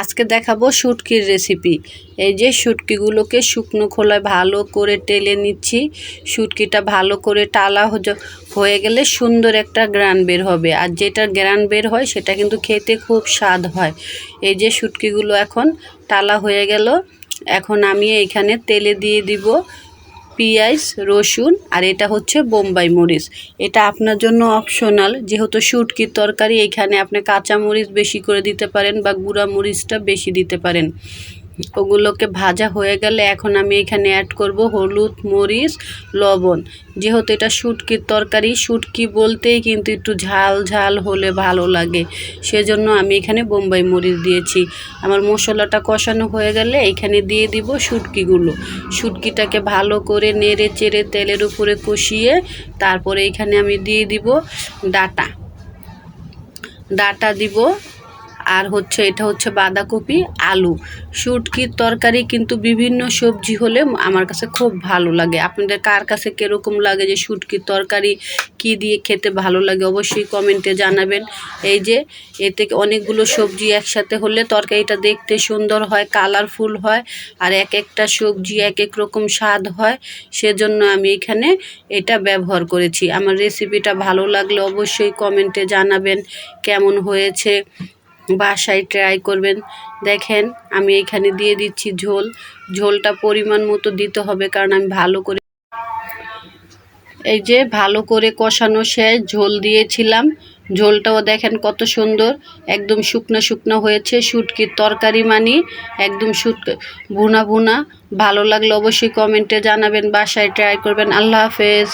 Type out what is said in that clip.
আজকে দেখাবো শুটকির রেসিপি। এই যে শুটকিগুলোকে শুকনো খোলায় ভালো করে টেলে নিচ্ছি। শুটকিটা ভালো করে টালা হয়ে গেলে সুন্দর একটা গ্রান বের হবে, আর যেটা গ্রান বের হয় সেটা কিন্তু খেতে খুব স্বাদ হয়। এই যে শুটকিগুলো এখন টালা হয়ে গেল। এখন আমি এখানে তেলে দিয়ে দিব পেঁয়াজ, রসুন, আর এটা হচ্ছে বোম্বাই মরিচ। এটা আপনার জন্য অপশনাল, যেহেতু শুটকির তরকারি এখানে আপনি কাঁচা মরিচ বেশি করে দিতে পারেন বা গুঁড়া মরিচটা বেশি দিতে পারেন। ওগুলোকে ভাজা হয়ে গেলে এখন আমি এখানে অ্যাড করব হলুদ, মরিচ, লবণ। যেহেতু এটা শুটকির তরকারি, শুটকি বলতেই কিন্তু একটু ঝাল ঝাল হলে ভালো লাগে, সেজন্য আমি এখানে বোম্বাই মরিচ দিয়েছি। আমার মশলাটা কষানো হয়ে গেলে এখানে দিয়ে দিব শুটকিগুলো। শুটকিটাকে ভালো করে নেড়ে চেড়ে তেলের উপরে কষিয়ে তারপরে এখানে আমি দিয়ে দিব ডাটা দিব, আর এটা হচ্ছে বাঁধাকপি, আলু। শুটকির তরকারি কিন্তু বিভিন্ন সবজি হলে আমার কাছে খুব ভালো লাগে। আপনাদের কার কাছে কীরকম লাগে যে শুটকির তরকারি কি দিয়ে খেতে ভালো লাগে অবশ্যই কমেন্টে জানাবেন। এই যে এতে অনেকগুলো সবজি একসাথে হলে তরকারিটা দেখতে সুন্দর হয়, কালারফুল হয়, আর এক একটা সবজি এক এক রকম স্বাদ হয়। সেজন্য আমি এখানে এটা ব্যবহার করেছি। আমার রেসিপিটা ভালো লাগলে অবশ্যই কমেন্টে জানাবেন কেমন হয়েছে, বাসায় ট্রাই করবেন। দেখেন আমি এখানে দিয়ে দিচ্ছি ঝোলটা পরিমাণ মতো দিতে হবে, কারণ আমি এই যে ভালো করে কষানো শেষ, ঝোল দিয়েছিলাম। ঝোলটাও দেখেন কত সুন্দর, একদম শুকনো শুকনো হয়েছে। শুটকির তরকারি মানে একদম ভুনা ভুনা। ভালো লাগলে অবশ্যই কমেন্টে জানাবেন, বাসায় ট্রাই করবেন। আল্লাহ হাফেজ।